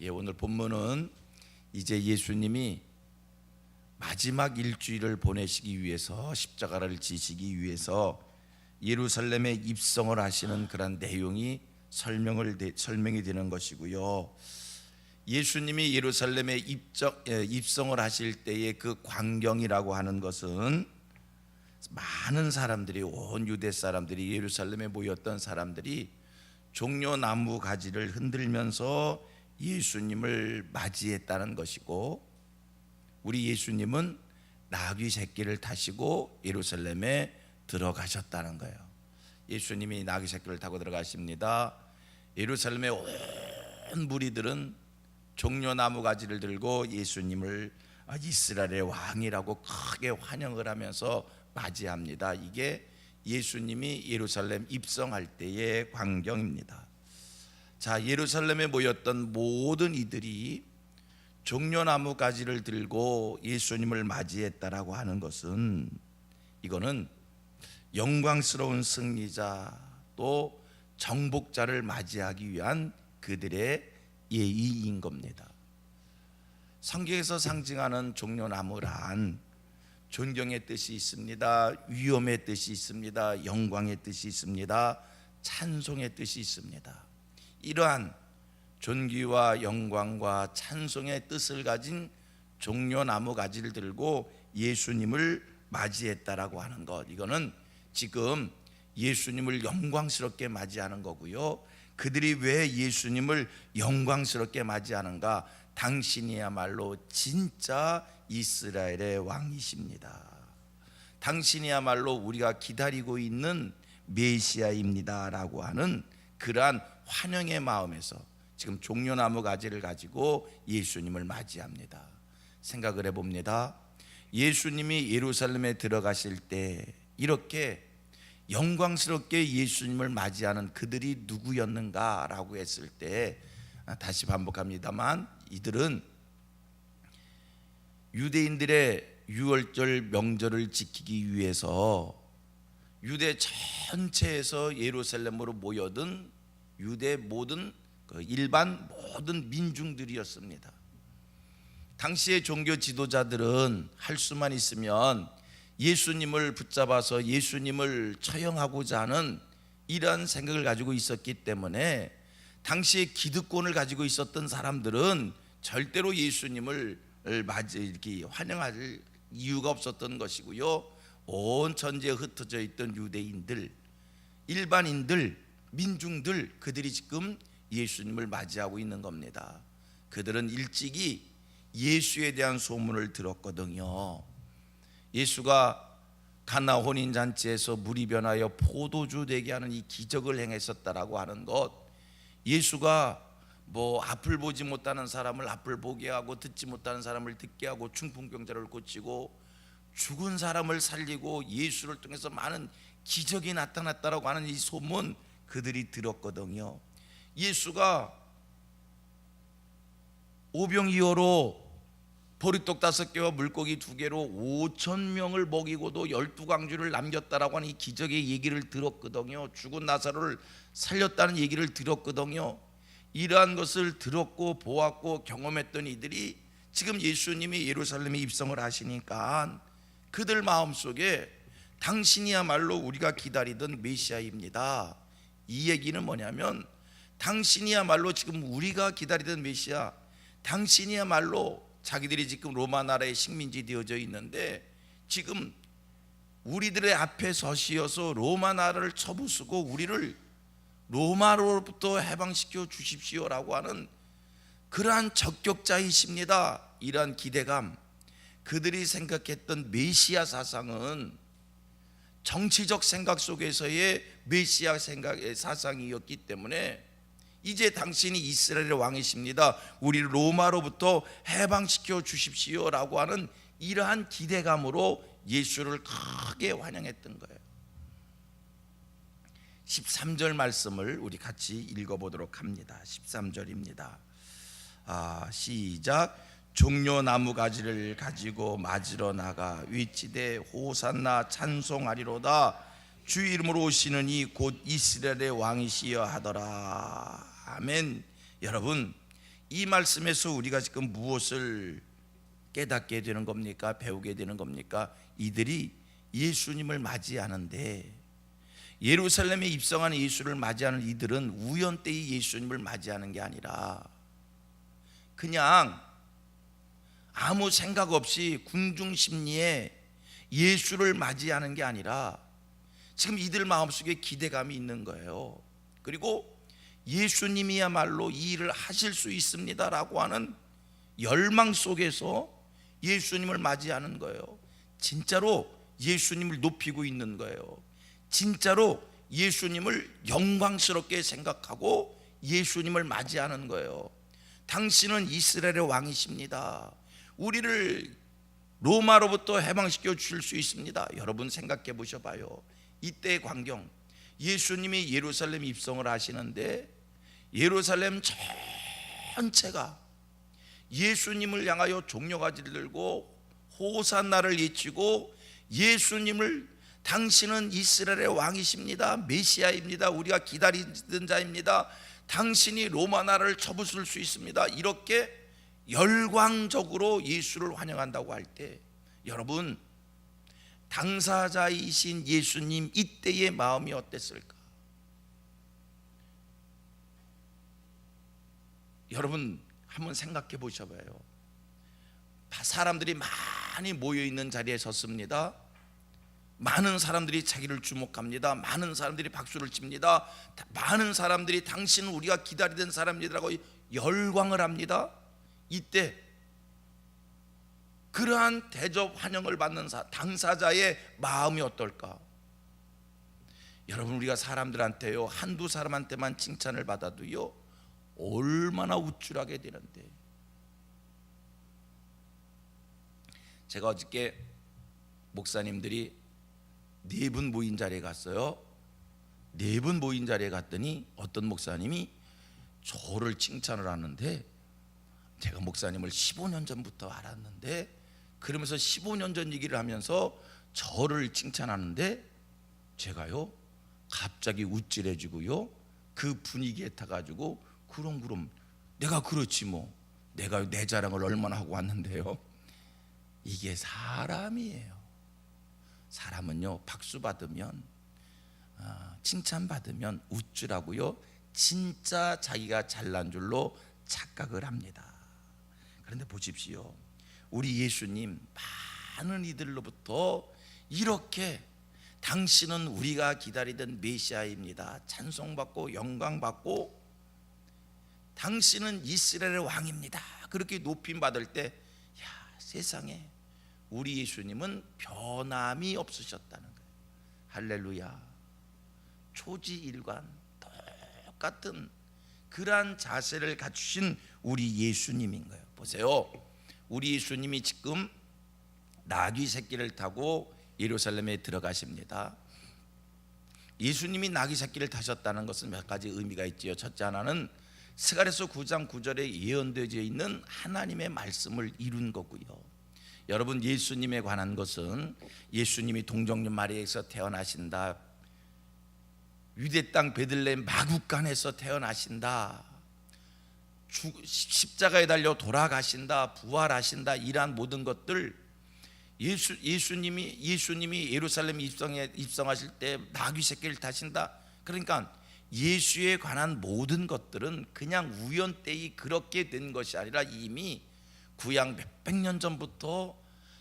오늘 본문은 이제 예수님이 마지막 일주일을 보내시기 위해서 십자가를 지시기 위해서 예루살렘에 입성을 하시는 그런 내용이 설명이 되는 것이고요. 예수님이 예루살렘에 입성을 하실 때의 그 광경이라고 하는 것은 많은 사람들이, 온 유대 사람들이, 예루살렘에 모였던 사람들이 종려나무 가지를 흔들면서 예수님을 맞이했다는 것이고, 우리 예수님은 나귀 새끼를 타시고 예루살렘에 들어가셨다는 거예요. 예수님이 나귀 새끼를 타고 들어가십니다. 예루살렘의 온 무리들은 종려나무 가지를 들고 예수님을 이스라엘의 왕이라고 크게 환영을 하면서 맞이합니다. 이게 예수님이 예루살렘 입성할 때의 광경입니다. 자, 예루살렘에 모였던 모든 이들이 종려나무 가지를 들고 예수님을 맞이했다라고 하는 것은, 이거는 영광스러운 승리자 또 정복자를 맞이하기 위한 그들의 예의인 겁니다. 성경에서 상징하는 종려나무란 존경의 뜻이 있습니다. 위엄의 뜻이 있습니다. 영광의 뜻이 있습니다. 찬송의 뜻이 있습니다. 이러한 존귀와 영광과 찬송의 뜻을 가진 종려나무 가지를 들고 예수님을 맞이했다라고 하는 것, 이거는 지금 예수님을 영광스럽게 맞이하는 거고요. 그들이 왜 예수님을 영광스럽게 맞이하는가? 당신이야말로 진짜 이스라엘의 왕이십니다. 당신이야말로 우리가 기다리고 있는 메시아입니다 라고 하는 그러한 환영의 마음에서 지금 종려나무 가지를 가지고 예수님을 맞이합니다. 생각을 해봅니다. 예수님이 예루살렘에 들어가실 때 이렇게 영광스럽게 예수님을 맞이하는 그들이 누구였는가 라고 했을 때, 다시 반복합니다만, 이들은 유대인들의 유월절 명절을 지키기 위해서 유대 전체에서 예루살렘으로 모여든 유대 모든 일반 모든 민중들이었습니다. 당시의 종교 지도자들은 할 수만 있으면 예수님을 붙잡아서 예수님을 처형하고자 하는 이러한 생각을 가지고 있었기 때문에 당시에 기득권을 가지고 있었던 사람들은 절대로 예수님을 이렇게 환영할 이유가 없었던 것이고요. 온 전체에 흩어져 있던 유대인들, 일반인들, 민중들, 그들이 지금 예수님을 맞이하고 있는 겁니다. 그들은 일찍이 예수에 대한 소문을 들었거든요. 예수가 가나 혼인잔치에서 물이 변하여 포도주 되게 하는 이 기적을 행했었다라고 하는 것, 예수가 앞을 보지 못하는 사람을 앞을 보게 하고 듣지 못하는 사람을 듣게 하고 중풍병자를 고치고 죽은 사람을 살리고 예수를 통해서 많은 기적이 나타났다라고 하는 이 소문, 그들이 들었거든요. 예수가 오병이어로 보리떡 5개와 물고기 2개로 5,000명을 먹이고도 12광주를 남겼다라고 하는 이 기적의 얘기를 들었거든요. 죽은 나사로를 살렸다는 얘기를 들었거든요. 이러한 것을 들었고 보았고 경험했던 이들이 지금 예수님이 예루살렘에 입성을 하시니까 그들 마음속에 당신이야말로 우리가 기다리던 메시아입니다, 이 얘기는 뭐냐면, 당신이야말로 지금 우리가 기다리던 메시아, 당신이야말로, 자기들이 지금 로마 나라의 식민지 되어져 있는데 지금 우리들의 앞에 서시어서 로마 나라를 쳐부수고 우리를 로마로부터 해방시켜 주십시오라고 하는 그러한 적격자이십니다. 이러한 기대감, 그들이 생각했던 메시아 사상은 정치적 생각 속에서의 메시아 생각의 사상이었기 때문에, 이제 당신이 이스라엘의 왕이십니다, 우리를 로마로부터 해방시켜 주십시오라고 하는 이러한 기대감으로 예수를 크게 환영했던 거예요. 13절 말씀을 우리 같이 읽어보도록 합니다. 13절입니다. 시작. 종려나무 가지를 가지고 맞으러 나가 위치되 호산나 찬송하리로다, 주 이름으로 오시는 이 곧 이스라엘의 왕이시여 하더라. 아멘. 여러분, 이 말씀에서 우리가 지금 무엇을 깨닫게 되는 겁니까? 배우게 되는 겁니까? 이들이 예수님을 맞이하는데, 예루살렘에 입성하는 예수를 맞이하는 이들은 우연때에 예수님을 맞이하는 게 아니라 그냥 아무 생각 없이 궁중심리에 예수를 맞이하는 게 아니라 지금 이들 마음속에 기대감이 있는 거예요. 그리고 예수님이야말로 이 일을 하실 수 있습니다라고 하는 열망 속에서 예수님을 맞이하는 거예요. 진짜로 예수님을 높이고 있는 거예요. 진짜로 예수님을 영광스럽게 생각하고 예수님을 맞이하는 거예요. 당신은 이스라엘의 왕이십니다. 우리를 로마로부터 해방시켜 주실 수 있습니다. 여러분 생각해 보셔봐요. 이때의 광경, 예수님이 예루살렘 입성을 하시는데 예루살렘 전체가 예수님을 향하여 종려가지를 들고 호산나를 외치고 예수님을, 당신은 이스라엘의 왕이십니다. 메시아입니다. 우리가 기다리던 자입니다. 당신이 로마 나라를 쳐부술 수 있습니다. 이렇게 열광적으로 예수를 환영한다고 할 때, 여러분 당사자이신 예수님 이때의 마음이 어땠을까? 여러분 한번 생각해 보셔봐요. 사람들이 많이 모여있는 자리에 섰습니다. 많은 사람들이 자기를 주목합니다. 많은 사람들이 박수를 칩니다. 많은 사람들이 당신은 우리가 기다리던 사람이라고 열광을 합니다. 이때 그러한 대접 환영을 받는 당사자의 마음이 어떨까? 여러분 우리가 사람들한테요, 한두 사람한테만 칭찬을 받아도요 얼마나 우쭐하게 되는데. 제가 어저께 목사님들이 4분 모인 자리에 갔어요. 4분 모인 자리에 갔더니 어떤 목사님이 저를 칭찬을 하는데, 제가 목사님을 15년 전부터 알았는데, 그러면서 15년 전 얘기를 하면서 저를 칭찬하는데 제가요 갑자기 우쭐해지고요, 그 분위기에 타가지고 그럼 내가 그렇지 뭐, 내가 내 자랑을 얼마나 하고 왔는데요. 이게 사람이에요. 사람은요 박수 받으면 칭찬 받으면 우쭐하고요 진짜 자기가 잘난 줄로 착각을 합니다. 그런데 보십시오, 우리 예수님 많은 이들로부터 이렇게 당신은 우리가 기다리던 메시아입니다, 찬송받고 영광받고 당신은 이스라엘의 왕입니다, 그렇게 높임 받을 때, 야, 세상에 우리 예수님은 변함이 없으셨다는 거예요. 할렐루야. 초지일관 똑같은 그러한 자세를 갖추신 우리 예수님인 거예요. 보세요, 우리 예수님이 지금 나귀 새끼를 타고 예루살렘에 들어가십니다. 예수님이 나귀 새끼를 타셨다는 것은 몇 가지 의미가 있지요. 첫째 하나는 스가랴서 9장 9절에 예언되어 있는 하나님의 말씀을 이룬 거고요. 여러분 예수님에 관한 것은 예수님이 동정녀 마리아에서 태어나신다, 유대 땅 베들레헴 마구간에서 태어나신다, 십자가에 달려 돌아가신다, 부활하신다, 이러한 모든 것들, 예수님이 예루살렘 입성하실 때 나귀 새끼를 타신다, 그러니까 예수에 관한 모든 것들은 그냥 우연때에 그렇게 된 것이 아니라 이미 구약 몇백 년 전부터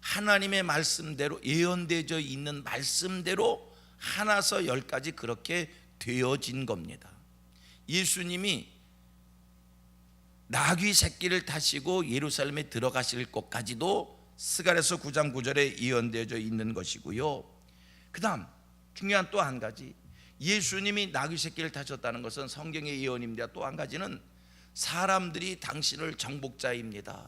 하나님의 말씀대로 예언되어 있는 말씀대로 하나서 열까지 그렇게 되어진 겁니다. 예수님이 나귀 새끼를 타시고 예루살렘에 들어가실 것까지도 스가랴서 9장 9절에 예언되어 있는 것이고요. 그 다음 중요한 또 한 가지, 예수님이 나귀 새끼를 타셨다는 것은 성경의 예언입니다. 또 한 가지는 사람들이 당신을 정복자입니다,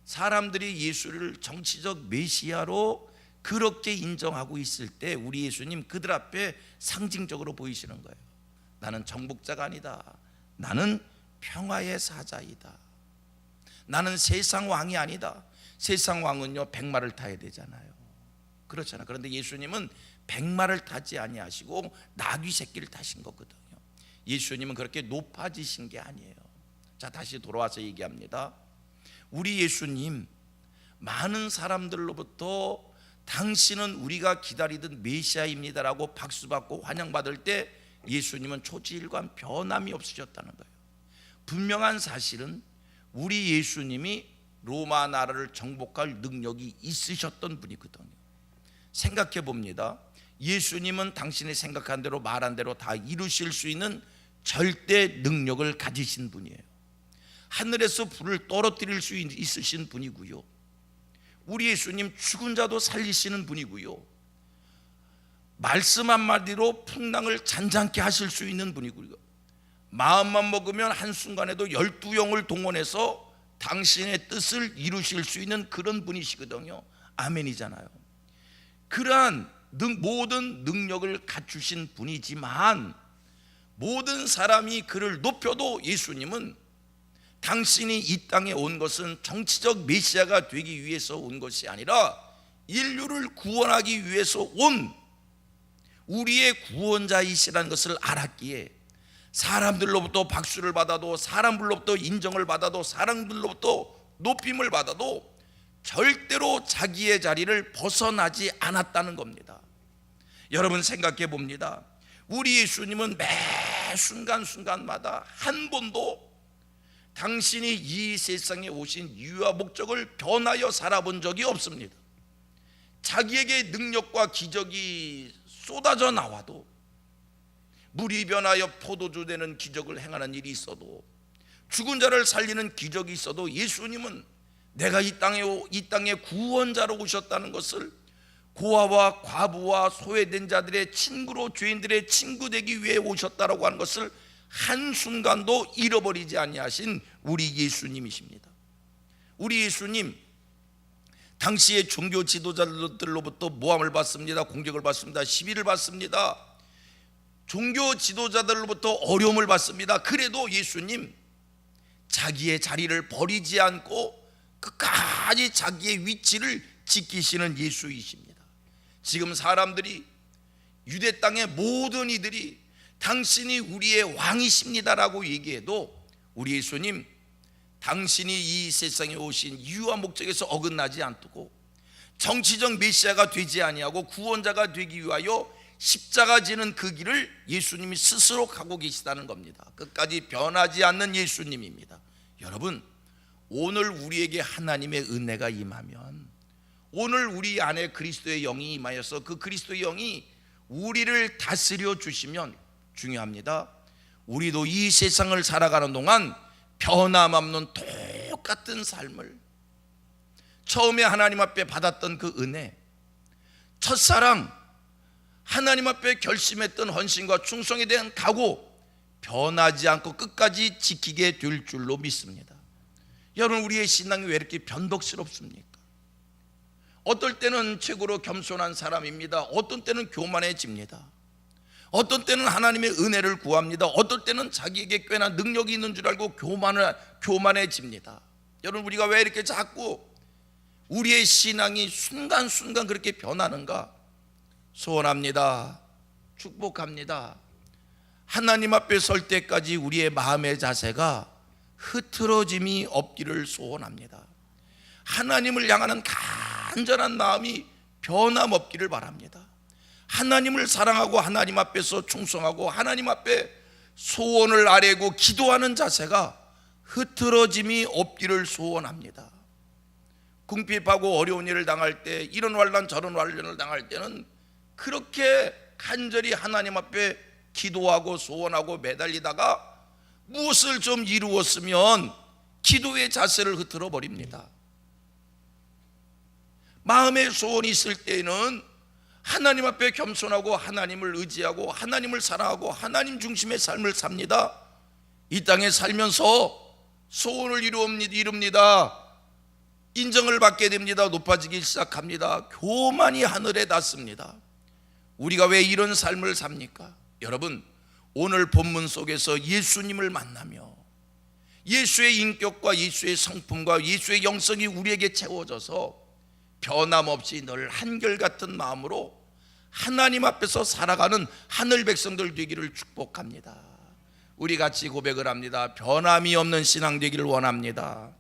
사람들이 예수를 정치적 메시아로 그렇게 인정하고 있을 때 우리 예수님 그들 앞에 상징적으로 보이시는 거예요. 나는 정복자가 아니다, 나는 평화의 사자이다, 나는 세상 왕이 아니다. 세상 왕은요 백마를 타야 되잖아요, 그렇잖아요. 그런데 예수님은 백마를 타지 아니하시고 나귀 새끼를 타신 거거든요. 예수님은 그렇게 높아지신 게 아니에요. 자, 다시 돌아와서 얘기합니다. 우리 예수님, 많은 사람들로부터 당신은 우리가 기다리던 메시아입니다라고 박수받고 환영받을 때 예수님은 초지일관 변함이 없으셨다는 거예요. 분명한 사실은 우리 예수님이 로마 나라를 정복할 능력이 있으셨던 분이거든요. 생각해 봅니다. 예수님은 당신이 생각한 대로 말한 대로 다 이루실 수 있는 절대 능력을 가지신 분이에요. 하늘에서 불을 떨어뜨릴 수 있으신 분이고요. 우리 예수님 죽은 자도 살리시는 분이고요. 말씀 한마디로 풍랑을 잔잔케 하실 수 있는 분이고요. 마음만 먹으면 한순간에도 12영을 동원해서 당신의 뜻을 이루실 수 있는 그런 분이시거든요. 아멘이잖아요. 그러한 모든 능력을 갖추신 분이지만 모든 사람이 그를 높여도 예수님은 당신이 이 땅에 온 것은 정치적 메시아가 되기 위해서 온 것이 아니라 인류를 구원하기 위해서 온 우리의 구원자이시라는 것을 알았기에 사람들로부터 박수를 받아도, 사람들로부터 인정을 받아도, 사람들로부터 높임을 받아도 절대로 자기의 자리를 벗어나지 않았다는 겁니다. 여러분 생각해 봅니다. 우리 예수님은 매 순간순간마다 한 번도 당신이 이 세상에 오신 이유와 목적을 변하여 살아본 적이 없습니다. 자기에게 능력과 기적이 쏟아져 나와도, 물이 변하여 포도주 되는 기적을 행하는 일이 있어도, 죽은 자를 살리는 기적이 있어도 예수님은 내가 이 땅에 구원자로 오셨다는 것을 고아와 과부와 소외된 자들의 친구로, 죄인들의 친구 되기 위해 오셨다라고 하는 것을 한순간도 잃어버리지 아니하신 우리 예수님이십니다. 우리 예수님 당시의 종교 지도자들로부터 모함을 받습니다. 공격을 받습니다. 시비를 받습니다. 종교 지도자들로부터 어려움을 받습니다. 그래도 예수님 자기의 자리를 버리지 않고 끝까지 자기의 위치를 지키시는 예수이십니다. 지금 사람들이 유대 땅의 모든 이들이 당신이 우리의 왕이십니다라고 얘기해도 우리 예수님 당신이 이 세상에 오신 이유와 목적에서 어긋나지 않고 정치적 메시아가 되지 아니하고 구원자가 되기 위하여 십자가 지는 그 길을 예수님이 스스로 가고 계시다는 겁니다. 끝까지 변하지 않는 예수님입니다. 여러분, 오늘 우리에게 하나님의 은혜가 임하면, 오늘 우리 안에 그리스도의 영이 임하여서 그 그리스도의 영이 우리를 다스려 주시면 중요합니다. 우리도 이 세상을 살아가는 동안 변함없는 똑같은 삶을, 처음에 하나님 앞에 받았던 그 은혜, 첫사랑, 하나님 앞에 결심했던 헌신과 충성에 대한 각오, 변하지 않고 끝까지 지키게 될 줄로 믿습니다. 여러분, 우리의 신앙이 왜 이렇게 변덕스럽습니까? 어떨 때는 최고로 겸손한 사람입니다. 어떤 때는 교만해집니다. 어떤 때는 하나님의 은혜를 구합니다. 어떨 때는 자기에게 꽤나 능력이 있는 줄 알고 교만해집니다. 여러분, 우리가 왜 이렇게 자꾸 우리의 신앙이 순간순간 그렇게 변하는가? 소원합니다. 축복합니다. 하나님 앞에 설 때까지 우리의 마음의 자세가 흐트러짐이 없기를 소원합니다. 하나님을 향하는 간절한 마음이 변함없기를 바랍니다. 하나님을 사랑하고 하나님 앞에서 충성하고 하나님 앞에 소원을 아뢰고 기도하는 자세가 흐트러짐이 없기를 소원합니다. 궁핍하고 어려운 일을 당할 때, 이런 환난 저런 환난을 당할 때는 그렇게 간절히 하나님 앞에 기도하고 소원하고 매달리다가 무엇을 좀 이루었으면 기도의 자세를 흐트러 버립니다. 마음의 소원이 있을 때에는 하나님 앞에 겸손하고 하나님을 의지하고 하나님을 사랑하고 하나님 중심의 삶을 삽니다. 이 땅에 살면서 소원을 이룹니다. 인정을 받게 됩니다. 높아지기 시작합니다. 교만이 하늘에 닿습니다. 우리가 왜 이런 삶을 삽니까? 여러분, 오늘 본문 속에서 예수님을 만나며 예수의 인격과 예수의 성품과 예수의 영성이 우리에게 채워져서 변함없이 늘 한결같은 마음으로 하나님 앞에서 살아가는 하늘 백성들 되기를 축복합니다. 우리 같이 고백을 합니다. 변함이 없는 신앙 되기를 원합니다.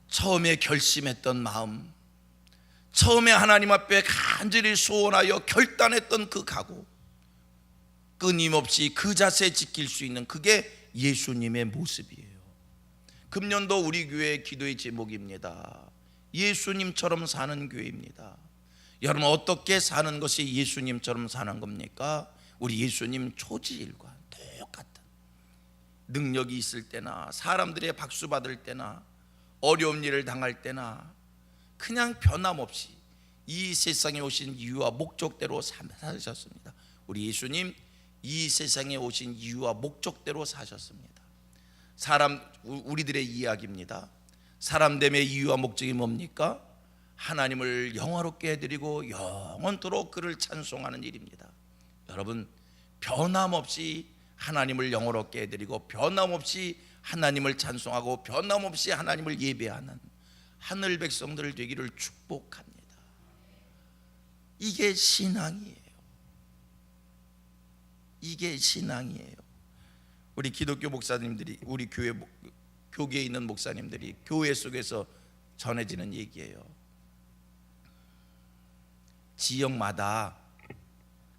처음에 결심했던 마음, 처음에 하나님 앞에 간절히 소원하여 결단했던 그 각오, 끊임없이 그 자세 지킬 수 있는 그게 예수님의 모습이에요. 금년도 우리 교회의 기도의 제목입니다. 예수님처럼 사는 교회입니다. 여러분, 어떻게 사는 것이 예수님처럼 사는 겁니까? 우리 예수님 초지일과 똑같은 능력이 있을 때나 사람들의 박수 받을 때나 어려운 일을 당할 때나 그냥 변함없이 이 세상에 오신 이유와 목적대로 사셨습니다. 우리 예수님 이 세상에 오신 이유와 목적대로 사셨습니다. 우리들의 이야기입니다. 사람됨의 이유와 목적이 뭡니까? 하나님을 영화롭게 해드리고 영원토록 그를 찬송하는 일입니다. 여러분, 변함없이 하나님을 영화롭게 해드리고 변함없이 하나님을 찬송하고 변함없이 하나님을 예배하는 하늘 백성들 되기를 축복합니다. 이게 신앙이에요. 이게 신앙이에요. 우리 기독교 목사님들이, 우리 교계에 있는 목사님들이 교회 속에서 전해지는 얘기예요. 지역마다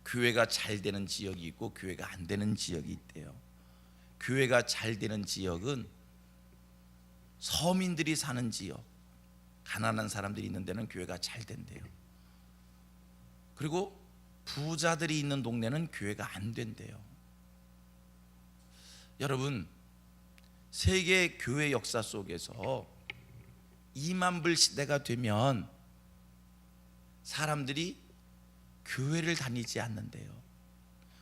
교회가 잘 되는 지역이 있고 교회가 안 되는 지역이 있대요. 교회가 잘 되는 지역은 서민들이 사는 지역, 가난한 사람들이 있는 데는 교회가 잘 된대요. 그리고 부자들이 있는 동네는 교회가 안 된대요. 여러분, 세계 교회 역사 속에서 2만 불 시대가 되면 사람들이 교회를 다니지 않는데요.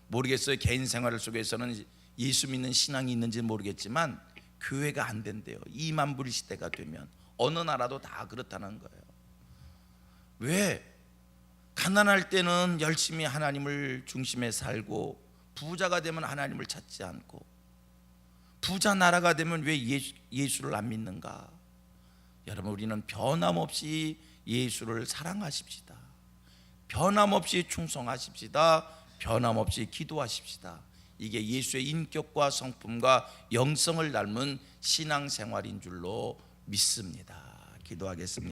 모르겠어요. 개인 생활 속에서는 예수 믿는 신앙이 있는지 모르겠지만 교회가 안 된대요. 2만 불 시대가 되면 어느 나라도 다 그렇다는 거예요. 왜? 가난할 때는 열심히 하나님을 중심에 살고 부자가 되면 하나님을 찾지 않고 부자 나라가 되면 왜 예수를 안 믿는가? 여러분, 우리는 변함없이 예수를 사랑하십시다. 변함없이 충성하십시다. 변함없이 기도하십시다. 이게 예수의 인격과 성품과 영성을 닮은 신앙생활인 줄로 믿습니다. 기도하겠습니다.